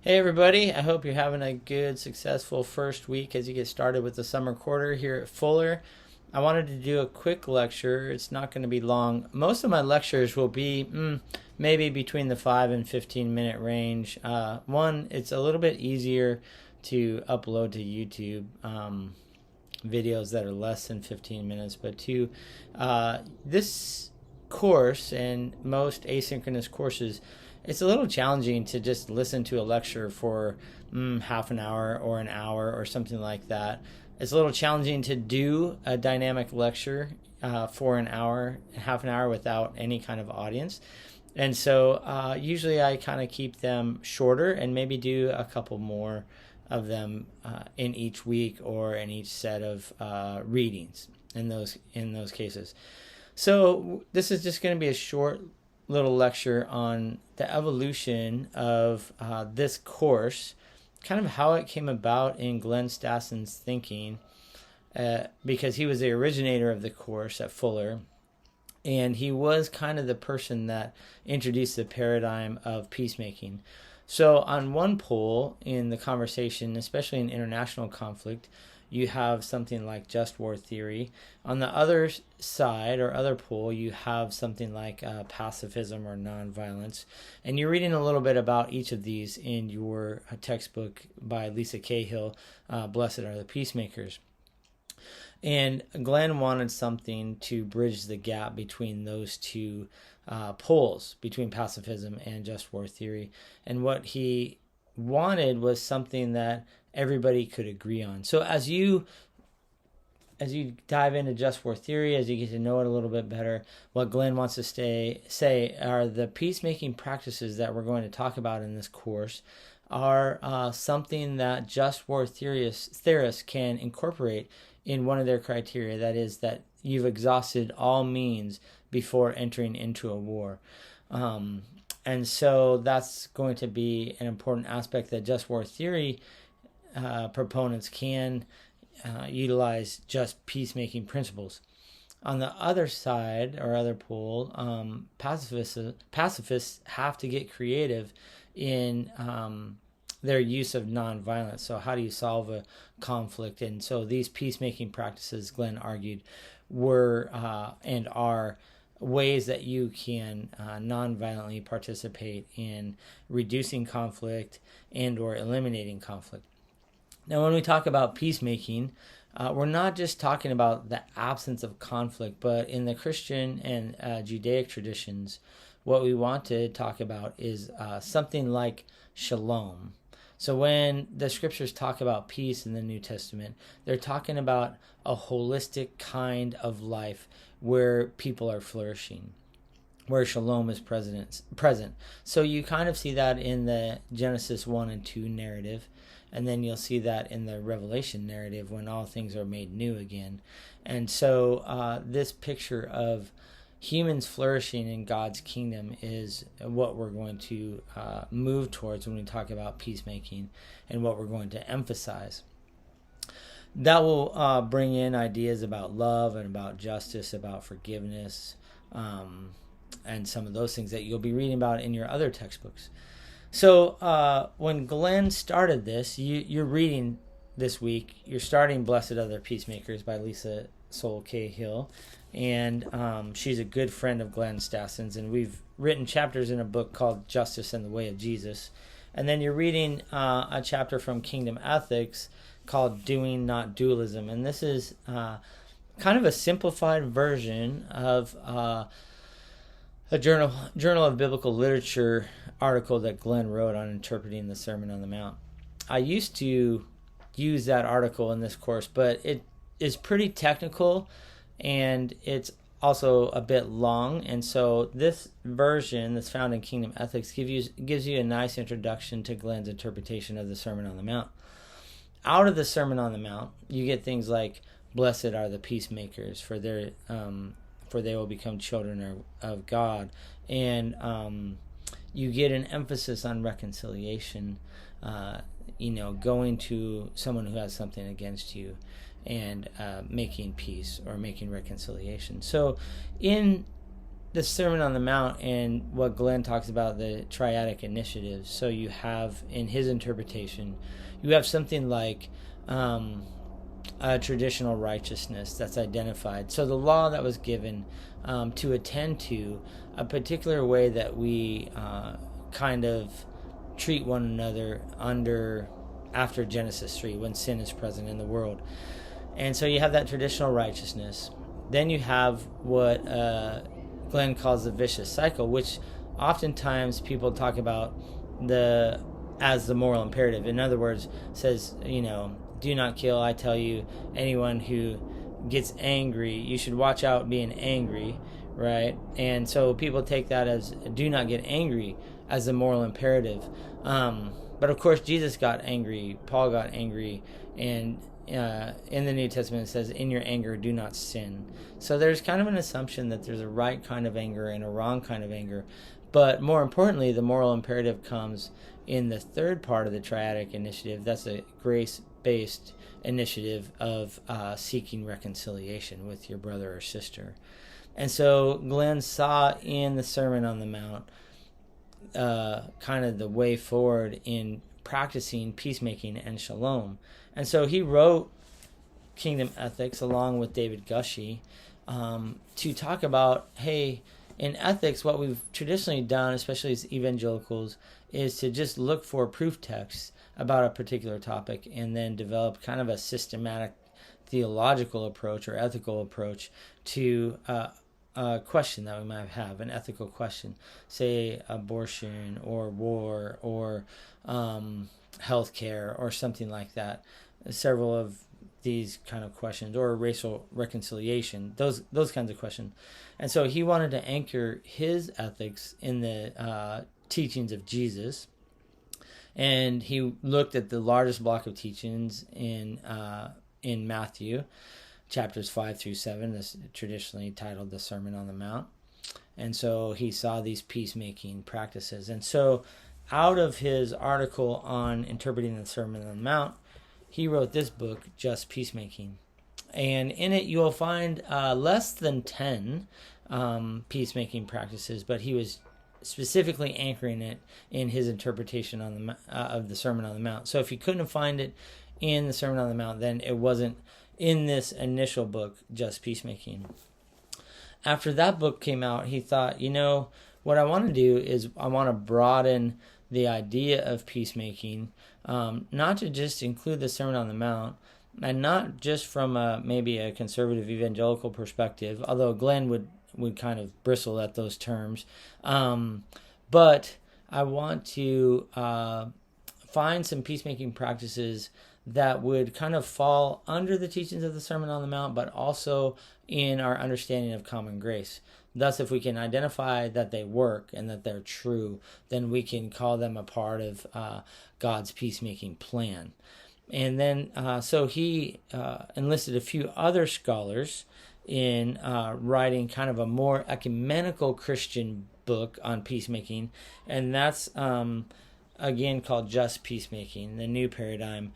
Hey everybody, I hope you're having a good, successful first week as you get started with the summer quarter here at Fuller. I wanted to do a quick lecture. It's not going to be long. Most of my lectures will be maybe between the 5 and 15 minute range. One, it's a little bit easier to upload to YouTube videos that are less than 15 minutes. But two, this course and most asynchronous courses, it's a little challenging to just listen to a lecture for half an hour or an hour or something like that. It's a little challenging to do a dynamic lecture for an hour, half an hour without any kind of audience. And so usually I kind of keep them shorter and maybe do a couple more of them in each week or in each set of readings in those cases. So this is just going to be a short little lecture on the evolution of this course, kind of how it came about in Glenn Stasson's thinking, because he was the originator of the course at Fuller, and he was kind of the person that introduced the paradigm of peacemaking. So on one pole in the conversation, especially in international conflict, you have something like just war theory. On the other side or other pole, you have something like pacifism or nonviolence. And you're reading a little bit about each of these in your textbook by Lisa Cahill, Blessed Are the Peacemakers. And Glenn wanted something to bridge the gap between those two poles, between pacifism and just war theory. And what he wanted was something that everybody could agree on. So as you dive into just war theory, as you get to know it a little bit better, what Glenn wants to say are the peacemaking practices that we're going to talk about in this course are something that just war theorists can incorporate in one of their criteria. That is that you've exhausted all means before entering into a war. And so that's going to be an important aspect that just war theory proponents can utilize just peacemaking principles. On the other side or other pole, pacifists have to get creative in their use of nonviolence. So how do you solve a conflict? And so these peacemaking practices, Glenn argued, were and are ways that you can nonviolently participate in reducing conflict and or eliminating conflict. Now, when we talk about peacemaking, we're not just talking about the absence of conflict, but in the Christian and Judaic traditions, what we want to talk about is something like shalom. So when the scriptures talk about peace in the New Testament, they're talking about a holistic kind of life where people are flourishing, where shalom is present. So you kind of see that in the Genesis 1 and 2 narrative. And then you'll see that in the Revelation narrative when all things are made new again. And so this picture of humans flourishing in God's kingdom is what we're going to move towards when we talk about peacemaking and what we're going to emphasize. That will bring in ideas about love and about justice, about forgiveness, and some of those things that you'll be reading about in your other textbooks. So when Glenn started this, you're reading this week, you're starting Blessed Are the Peacemakers by Lisa Cahill, and she's a good friend of Glenn Stasson's, and we've written chapters in a book called Justice and the Way of Jesus. And then you're reading a chapter from Kingdom Ethics called Doing, Not Dualism, and this is kind of a simplified version of a Journal of Biblical Literature article that Glenn wrote on interpreting the Sermon on the Mount. I used to use that article in this course, but it is pretty technical and it's also a bit long. And so this version that's found in Kingdom Ethics gives you a nice introduction to Glenn's interpretation of the Sermon on the Mount. Out of the Sermon on the Mount, you get things like, "Blessed are the peacemakers, for they will become children of God," and you get an emphasis on reconciliation, going to someone who has something against you and making peace or making reconciliation. So in the Sermon on the Mount and what Glenn talks about, the triadic initiative. So you have, in his interpretation, you have something like a traditional righteousness that's identified. So the law that was given to attend to a particular way that we kind of treat one another after Genesis 3, when sin is present in the world. And so you have that traditional righteousness. Then you have what Glenn calls the vicious cycle, which oftentimes people talk about as the moral imperative. In other words, says, do not kill. I tell you, anyone who gets angry, you should watch out being angry, right? And so people take that as do not get angry as the moral imperative. But of course, Jesus got angry. Paul got angry. And in the New Testament, it says, in your anger, do not sin. So there's kind of an assumption that there's a right kind of anger and a wrong kind of anger. But more importantly, the moral imperative comes in the third part of the triadic initiative. That's a grace-based initiative of seeking reconciliation with your brother or sister. And so Glenn saw in the Sermon on the Mount kind of the way forward in practicing peacemaking and shalom. And so he wrote Kingdom Ethics along with David Gushee to talk about, hey, in ethics, what we've traditionally done, especially as evangelicals, is to just look for proof texts about a particular topic and then develop kind of a systematic theological approach or ethical approach to a question that we might have, an ethical question, say abortion or war or healthcare or something like that. Several of these kind of questions, or racial reconciliation, those kinds of questions. And so he wanted to anchor his ethics in the teachings of Jesus. And he looked at the largest block of teachings in Matthew, chapters 5 through 7, that's traditionally titled the Sermon on the Mount. And so he saw these peacemaking practices. And so out of his article on interpreting the Sermon on the Mount, he wrote this book, Just Peacemaking. And in it you will find less than 10 peacemaking practices, but he was specifically anchoring it in his interpretation of the Sermon on the Mount. So if you couldn't find it in the Sermon on the Mount, then it wasn't in this initial book, Just Peacemaking. After that book came out, he thought, what I want to do is I want to broaden the idea of peacemaking, not to just include the Sermon on the Mount, and not just from maybe a conservative evangelical perspective, although Glenn would kind of bristle at those terms. But I want to find some peacemaking practices that would kind of fall under the teachings of the Sermon on the Mount, but also in our understanding of common grace. Thus, if we can identify that they work and that they're true, then we can call them a part of God's peacemaking plan. And then, so he enlisted a few other scholars in writing kind of a more ecumenical Christian book on peacemaking, and that's again called Just Peacemaking, the New Paradigm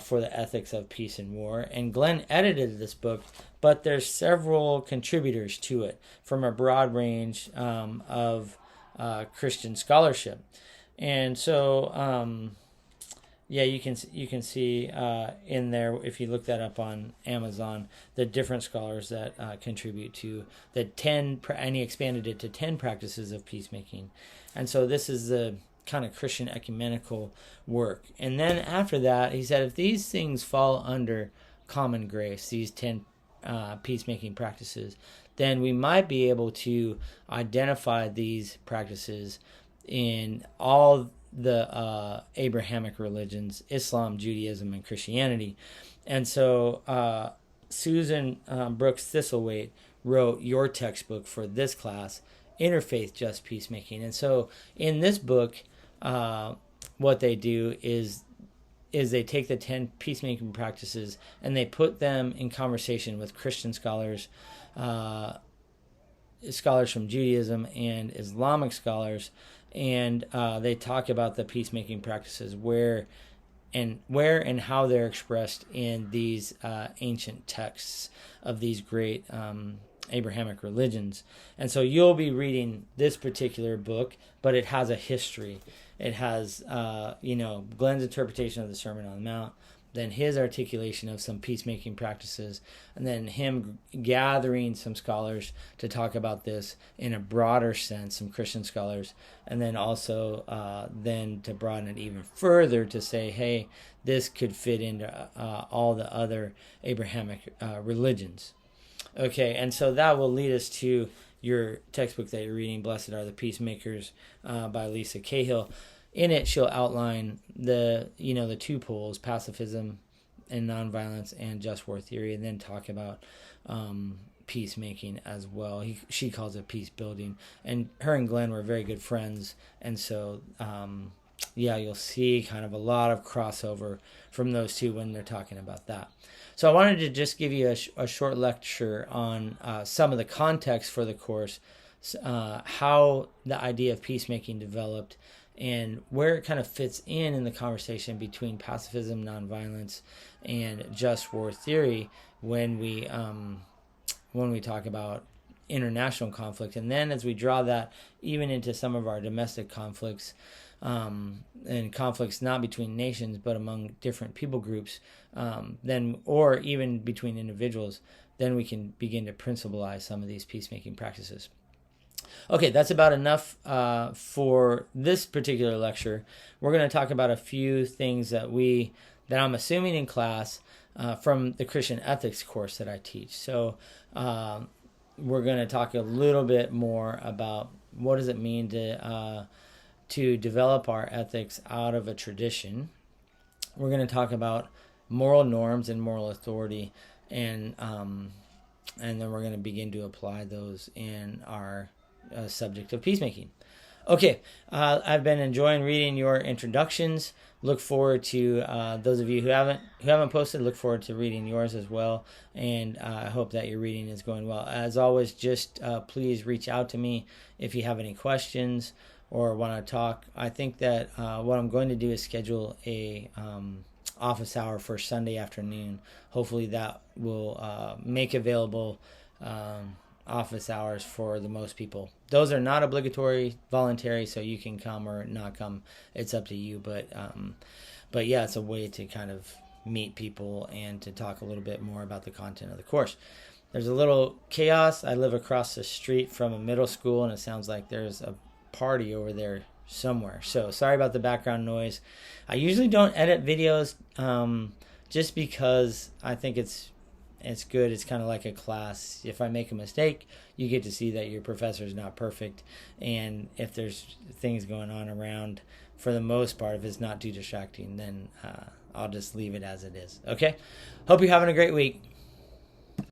for the Ethics of Peace and War. And Glenn edited this book, but there's several contributors to it from a broad range of Christian scholarship. And so you can see in there, if you look that up on Amazon, the different scholars that contribute to the 10, and he expanded it to 10 practices of peacemaking. And so this is the kind of Christian ecumenical work. And then after that, he said, if these things fall under common grace, these 10 peacemaking practices, then we might be able to identify these practices in all the Abrahamic religions, Islam, Judaism, and Christianity. And so Susan Brooks Thistlethwaite wrote your textbook for this class, Interfaith Just Peacemaking. And so in this book, what they do is they take the 10 peacemaking practices and they put them in conversation with Christian scholars, scholars from Judaism and Islamic scholars, and they talk about the peacemaking practices, where and how they're expressed in these ancient texts of these great Abrahamic religions. And so you'll be reading this particular book, but it has a history. It has, Glenn's interpretation of the Sermon on the Mount, then his articulation of some peacemaking practices, and then him gathering some scholars to talk about this in a broader sense, some Christian scholars, and then also then to broaden it even further to say, hey, this could fit into all the other Abrahamic religions. Okay, and so that will lead us to your textbook that you're reading, Blessed Are the Peacemakers by Lisa Cahill. In it, she'll outline the two poles, pacifism and nonviolence and just war theory, and then talk about peacemaking as well. She calls it peace building. And her and Glenn were very good friends, and so you'll see kind of a lot of crossover from those two when they're talking about that. So I wanted to just give you a short lecture on some of the context for the course, how the idea of peacemaking developed, and where it kind of fits in the conversation between pacifism, nonviolence, and just war theory when we talk about international conflict. And then as we draw that even into some of our domestic conflicts, and conflicts not between nations but among different people groups, or even between individuals, then we can begin to principleize some of these peacemaking practices. Okay, that's about enough for this particular lecture. We're going to talk about a few things that I'm assuming in class from the Christian ethics course that I teach. So we're going to talk a little bit more about what does it mean to develop our ethics out of a tradition. We're going to talk about moral norms and moral authority, and then we're going to begin to apply those in our subject of peacemaking. Okay, I've been enjoying reading your introductions. Look forward to those of you who haven't posted. Look forward to reading yours as well, and I hope that your reading is going well. As always, just please reach out to me if you have any questions or want to talk. I think that what I'm going to do is schedule a office hour for Sunday afternoon. Hopefully that will make available office hours for the most people. Those are not obligatory, voluntary, so you can come or not come. It's up to you, but yeah, it's a way to kind of meet people and to talk a little bit more about the content of the course. There's a little chaos. I live across the street from a middle school, and it sounds like there's a party over there somewhere. So sorry about the background noise. I usually don't edit videos just because I think it's good. It's kind of like a class. If I make a mistake, you get to see that your professor is not perfect. And if there's things going on around, for the most part, if it's not too distracting, then I'll just leave it as it is. Okay? Hope you're having a great week.